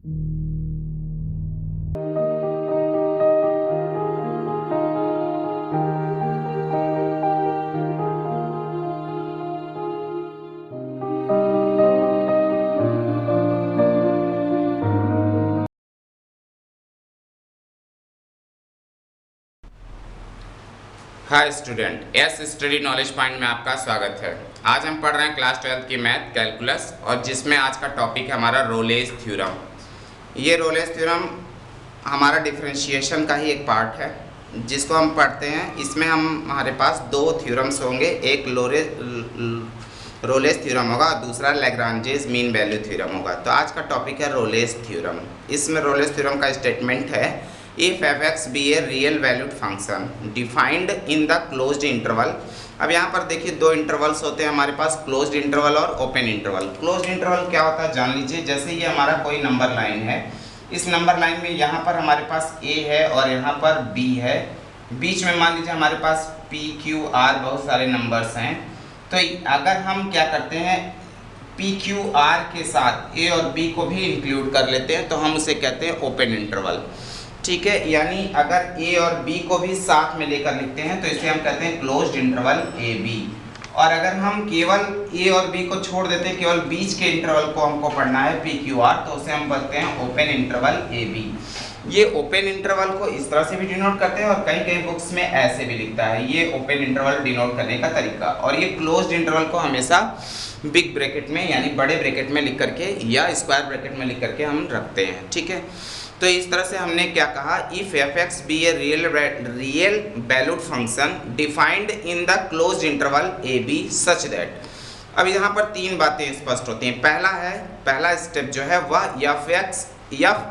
Hi student, S study knowledge point में आपका स्वागत है। आज हम पढ़ रहे हैं क्लास 12 की मैथ कैलकुलस, और जिसमें आज का टॉपिक है हमारा रोलेस थ्योरम। ये रोलेस थ्योरम हमारा डिफरेंशिएशन का ही एक पार्ट है जिसको हम पढ़ते हैं। इसमें हमारे पास दो थ्योरम्स होंगे, एक रोलेस थ्योरम होगा और दूसरा लैग्रांजेस मीन वैल्यू थ्योरम होगा। तो आज का टॉपिक है रोलेस थ्योरम। इसमें रोलेस थ्योरम का स्टेटमेंट है, if F X be a real valued function defined in the closed interval. अब यहाँ पर देखिए दो इंटरवल्स होते हैं हमारे पास, क्लोज्ड इंटरवल और ओपन इंटरवल। क्लोज्ड इंटरवल क्या होता है जान लीजिए। जैसे ये हमारा कोई नंबर लाइन है, इस नंबर लाइन में यहाँ पर हमारे पास ए है और यहाँ पर बी है, बीच में मान लीजिए हमारे पास पी क्यू आर बहुत सारे नंबर्स हैं। तो अगर हम क्या करते हैं, पी क्यू आर के साथ ए और बी को भी इंक्लूड कर लेते हैं तो हम उसे कहते हैं ओपन इंटरवल। ठीक है, यानी अगर ए और बी को भी साथ में लेकर लिखते हैं तो इसे हम कहते हैं क्लोज्ड इंटरवल ए बी। और अगर हम केवल ए और बी को छोड़ देते हैं, केवल बीच के इंटरवल को हमको पढ़ना है पी क्यू आर, तो उसे हम कहते हैं ओपन इंटरवल ए बी। ये ओपन इंटरवल को इस तरह से भी डिनोट करते हैं और कई कई बुक्स में ऐसे भी लिखता है। ये ओपन इंटरवल डिनोट करने का तरीका। और ये क्लोज्ड इंटरवल को हमेशा बिग ब्रैकेट में यानी बड़े ब्रैकेट में लिख करके या स्क्वायर ब्रैकेट में लिख करके हम रखते हैं। ठीक है, तो इस तरह से हमने क्या कहा, if F X be a real valued function defined in the closed interval A B such that. अब यहाँ पर तीन बातें स्पष्ट होती हैं। पहला स्टेप जो है वह F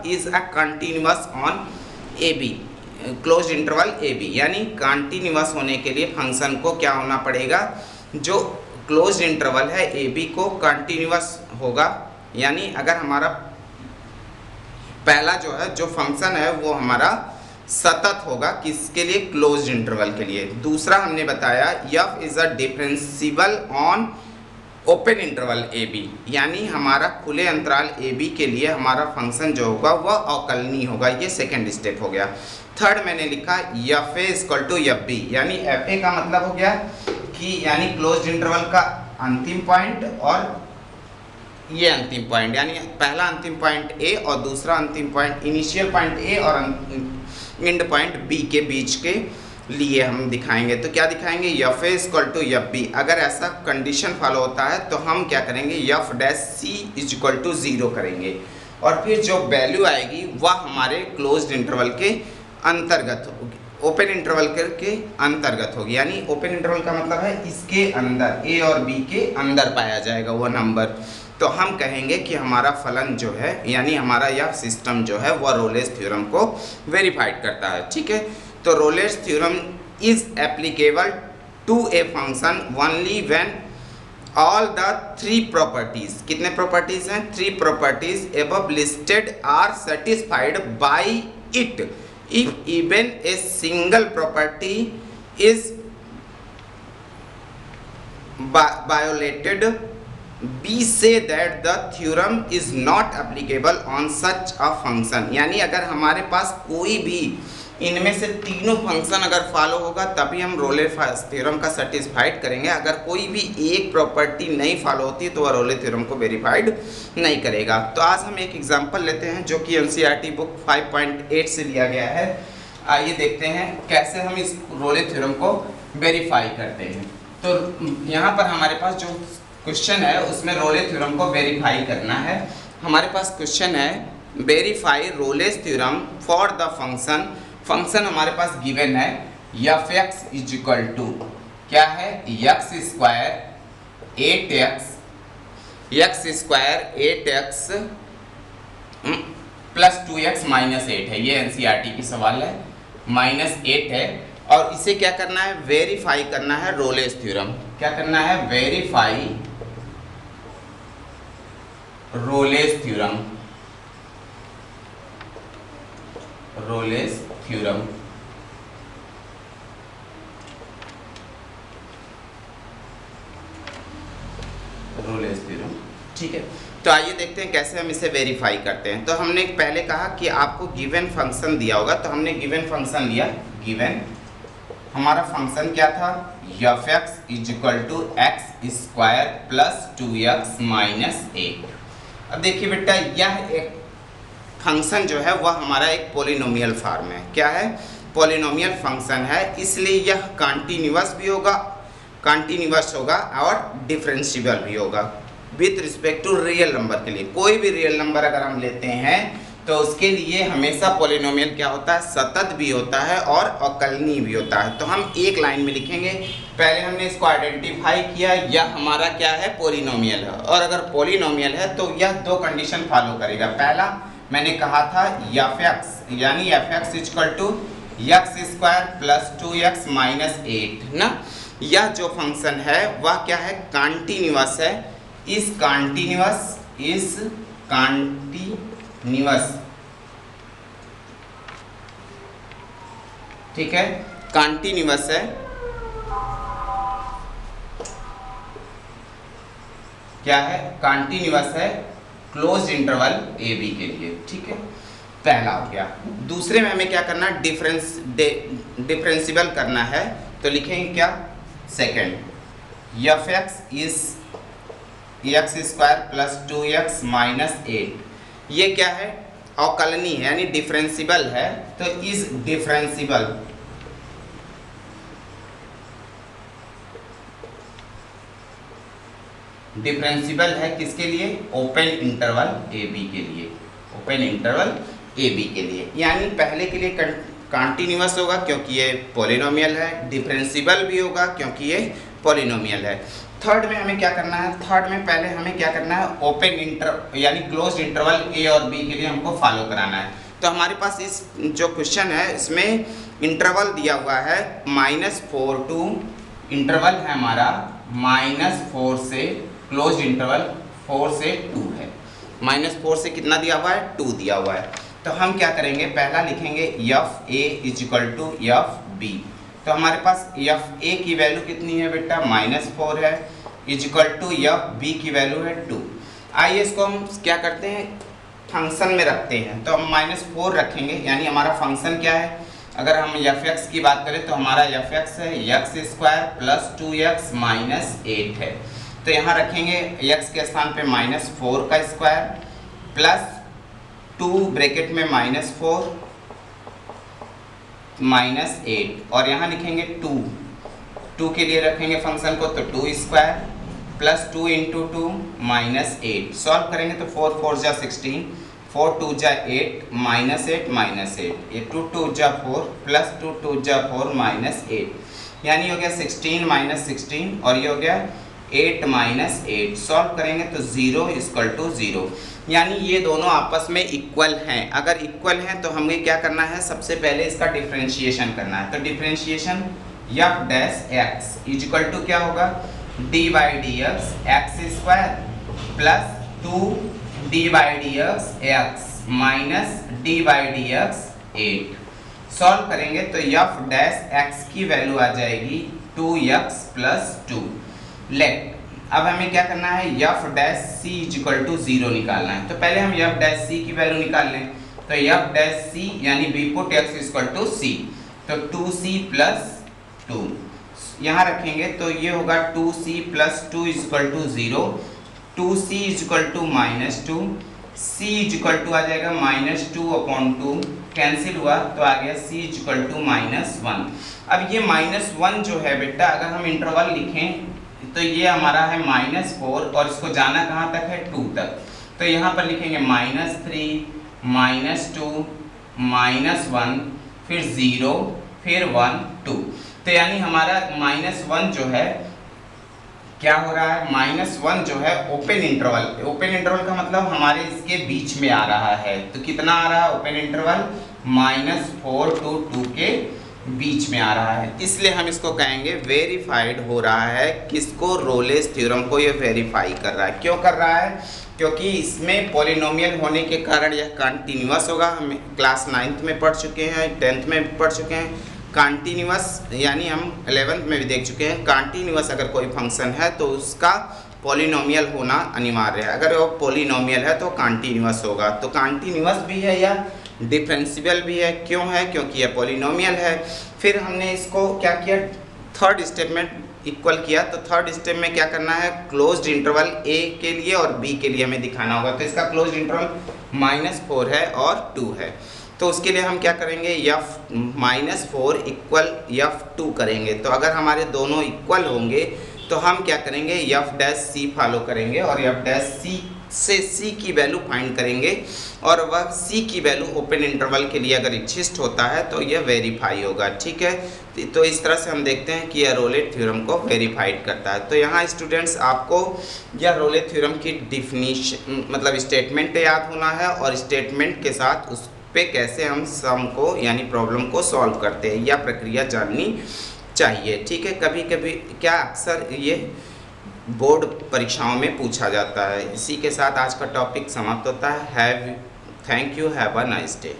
is a continuous on A B, closed interval A B, यानी कंटिन्यूअस होने के लिए फंक्शन को क्या होना पड़ेगा, जो क्लोज्ड इंटरवल है ए बी को कंटिन्यूअस होगा। यानी अगर हमारा पहला जो है जो फंक्शन है वो हमारा सतत होगा, किसके लिए, क्लोज्ड इंटरवल के लिए। दूसरा हमने बताया F is a differentiable on open interval A B, यानी हमारा खुले अंतराल ए बी के लिए हमारा फंक्शन जो होगा वह अवकलनीय होगा। ये सेकंड स्टेप हो गया। थर्ड मैंने लिखा F A equal to F B, यानी एफ ए का मतलब हो गया कि यानी क्लोज्ड इंटरवल का अंतिम पॉइंट और ये अंतिम पॉइंट, यानी पहला अंतिम पॉइंट ए और दूसरा अंतिम पॉइंट, इनिशियल पॉइंट ए और एंड पॉइंट बी के बीच के लिए हम दिखाएंगे। तो क्या दिखाएंगे, F A equal to F B. अगर ऐसा कंडीशन फॉलो होता है तो हम क्या करेंगे, F dash C is equal to 0 करेंगे और फिर जो वैल्यू आएगी वह हमारे क्लोज्ड इंटरवल के अंतर्गत होगी, ओपन इंटरवल के अंतर्गत होगी। यानी ओपन इंटरवल का मतलब है इसके अंदर, ए और बी के अंदर पाया जाएगा वह नंबर। तो हम कहेंगे कि हमारा फलन जो है यानी हमारा यह सिस्टम जो है वह रोलेस थ्योरम को वेरीफाइड करता है। ठीक है, तो Rolle's theorem is applicable to a function only when all the three properties, कितने प्रॉपर्टीज हैं, 3 properties above listed are satisfied by it if even a single property is violated, we say that the theorem is not applicable on such a function। यानी अगर हमारे पास कोई भी इनमें से तीनों फंक्शन अगर फॉलो होगा तभी हम रोलेस थ्योरम का सेटिस्फाइड करेंगे। अगर कोई भी एक प्रॉपर्टी नहीं फॉलो होती तो वह रोलेस थ्योरम को वेरीफाइड नहीं करेगा। तो आज हम एक एग्जांपल लेते हैं जो कि एनसीईआरटी बुक 5.8 से लिया गया है। आइए देखते हैं कैसे हम इस रोलेस थ्योरम को वेरीफाई करते हैं। तो यहाँ पर हमारे पास जो क्वेश्चन है उसमें रोलेस थ्योरम को वेरीफाई करना है। हमारे पास क्वेश्चन है, verify Rolle's theorem for the function हमारे पास गिवन है F X is equal to क्या है, x square 8x plus 2x minus 8 है। ये एनसीईआरटी की सवाल है, -8 है। और इसे क्या करना है, वेरीफाई करना है रोलेस थ्योरम। क्या करना है, verify Rolle's theorem, Rolle's theorem. Rolle's theorem, ठीक है। तो आइए देखते हैं कैसे हम इसे वेरीफाई करते हैं। तो हमने पहले कहा कि आपको गिवन फंक्शन दिया होगा, तो हमने गिवन फंक्शन लिया। गिवन हमारा फंक्शन क्या था, F X is equal to X square plus 2x minus 8। अब देखिए बेटा, यह एक फंक्शन जो है वह हमारा एक पॉलिनोमियल फॉर्म है। क्या है, पॉलिनोमियल फंक्शन है, इसलिए यह कंटीन्यूअस भी होगा, कंटीन्यूअस होगा और डिफरेंशिएबल भी होगा with respect to real number के लिए। कोई भी रियल नंबर अगर हम लेते हैं तो उसके लिए हमेशा पॉलिनोमियल क्या होता है, सतत भी होता है और अकलनीय भी होता है। तो हम एक लाइन में लिखेंगे, पहले हमने इसको आइडेंटिफाई किया, यह हमारा क्या है, पॉलिनोमियल है। और अगर पॉलिनोमियल है तो यह दो कंडीशन फॉलो करेगा। पहला मैंने कहा था एफ एक्स यानी F X equal to X square plus 2x minus 8 ना। यह जो फंक्शन है वह क्या है, कंटिन्यूअस है। इस कंटिन्यूअस ठीक है, कंटिन्यूअस है। क्या है, कंटिन्यूअस है क्लोज इंटरवल ए बी के लिए। ठीक है, पहला हो गया। दूसरे में हमें क्या करना है, डिफरेंशिएबल करना है। तो लिखेंगे क्या, second F X is x square plus 2x minus 8। ये क्या है, अवकलनीय है यानी डिफरेंशिएबल है। तो इज डिफरेंशिएबल है किसके लिए, ओपन इंटरवल ए बी के लिए, ओपन इंटरवल ए बी के लिए। यानी पहले के लिए कंटिन्यूअस होगा क्योंकि ये पॉलिनोमियल है, डिफरेंशिएबल भी होगा क्योंकि ये पॉलिनोमियल है। थर्ड में हमें क्या करना है, थर्ड में पहले हमें क्या करना है, ओपन इंटर यानी क्लोज इंटरवल ए और बी के लिए हमको फॉलो कराना है। तो हमारे पास इस जो क्वेश्चन है इसमें इंटरवल दिया हुआ है -4 टू, इंटरवल है हमारा -4 से, क्लोज इंटरवल 4 से 2 है। -4 से कितना दिया हुआ है, 2 दिया हुआ है। तो हम क्या करेंगे, पहला लिखेंगे F A is equal to F B. तो हमारे पास एफ ए की वैल्यू कितनी है बेटा, -4 है, is equal to F B की वैल्यू है 2। आइए इसको हम क्या करते हैं, फंक्शन में रखते हैं। तो हम -4 रखेंगे यानी हमारा फंक्शन क्या है, अगर हम एफ एक्स की बात करें तो हमारा एफ एक्स है x square plus 2x minus 8 है। तो यहाँ रखेंगे x के स्थान पे -4 का स्क्वायर प्लस 2 ब्रैकेट में -4 -8 और यहाँ लिखेंगे 2 के लिए रखेंगे फंक्शन को, तो 2 स्क्वायर प्लस 2 इंटू 2 -8। सॉल्व करेंगे तो 4 4 जा 16, 4 2 जा 8 -8 ये 2 2 जा 4 प्लस 2 2 जा 4 -8 यानी हो गया 16 -16 और ये हो गया 8 -8। सॉल्व करेंगे तो 0 = 0 यानी ये दोनों आपस में इक्वल हैं। अगर इक्वल हैं तो हमें क्या करना है, सबसे पहले इसका डिफरेंशिएशन करना है। तो differentiation F dash X is equal to क्या होगा, D by D X X square plus 2 D by D X minus D by D X 8। Solve करेंगे तो एफ डैश एक्स की वैल्यू आ जाएगी 2x प्लस 2। लेट अब हमें क्या करना है, F dash C is equal to 0 निकालना है। तो पहले हम एफ डैश सी की वैल्यू निकाल लें। तो एफ डैश सी यानी we put X equal to C, तो 2c प्लस 2 यहाँ रखेंगे तो ये होगा 2c plus 2 is equal to 0, 2c is equal to -2, c is equal to आ जाएगा -2/2, कैंसिल हुआ तो आ गया c इज इक्वल टू -1। अब ये -1 जो है बेटा, अगर हम इंटरवल लिखें तो ये हमारा है -4 और इसको जाना कहाँ तक है, 2 तक। तो यहाँ पर लिखेंगे -3 -2 -1 फिर 0 फिर 1 2। तो यानी हमारा -1 जो है क्या हो रहा है, -1 जो है ओपन इंटरवल, ओपन इंटरवल का मतलब हमारे इसके बीच में आ रहा है। तो कितना आ रहा है ओपन इंटरवल, -4 to 2 के बीच में आ रहा है, इसलिए हम इसको कहेंगे वेरीफाइड हो रहा है। किसको, रोलेस थ्योरम को ये वेरीफाई कर रहा है। क्यों कर रहा है, क्योंकि इसमें पॉलिनोमियल होने के कारण यह कंटिन्यूअस होगा। हम क्लास 9th में पढ़ चुके हैं, 10th में पढ़ चुके हैं। कंटिन्यूअस यानी हम 11th में भी देख चुके हैं, कंटिन्यूअस अगर कोई फंक्शन है तो उसका पॉलिनोमियल होना अनिवार्य है। अगर वो पॉलिनोमियल है तो कंटीन्यूअस होगा। तो कंटीन्यूअस भी है या डिफरेंशियल भी है, क्यों है? क्योंकि यह पॉलिनोमियल है। फिर हमने इसको क्या किया, थर्ड स्टेप में इक्वल किया। तो थर्ड स्टेप में क्या करना है, क्लोज्ड इंटरवल ए के लिए और बी के लिए हमें दिखाना होगा। तो इसका क्लोज्ड इंटरवल -4 है और 2 है। तो उसके लिए हम क्या करेंगे, -4 इक्वल f2 करेंगे। तो अगर हमारे दोनों इक्वल होंगे तो हम क्या करेंगे, f' फॉलो करेंगे और f' से c की वैल्यू फाइंड करेंगे, और वह c की वैल्यू ओपन इंटरवल के लिए अगर एग्जिस्ट होता है तो यह वेरीफाई होगा। ठीक है, तो इस तरह से हम देखते हैं कि यह रोले थ्योरम को वेरीफाइड करता है। तो यहाँ स्टूडेंट्स आपको यह रोले थ्योरम की डिफिनीशन मतलब स्टेटमेंट याद होना है, और स्टेटमेंट के साथ उस पे कैसे हम सम को यानी प्रॉब्लम को सॉल्व करते हैं, यह प्रक्रिया जाननी चाहिए। ठीक है, कभी कभी क्या अक्सर ये बोर्ड परीक्षाओं में पूछा जाता है। इसी के साथ आज का टॉपिक समाप्त होता है। Thank you, have a nice day.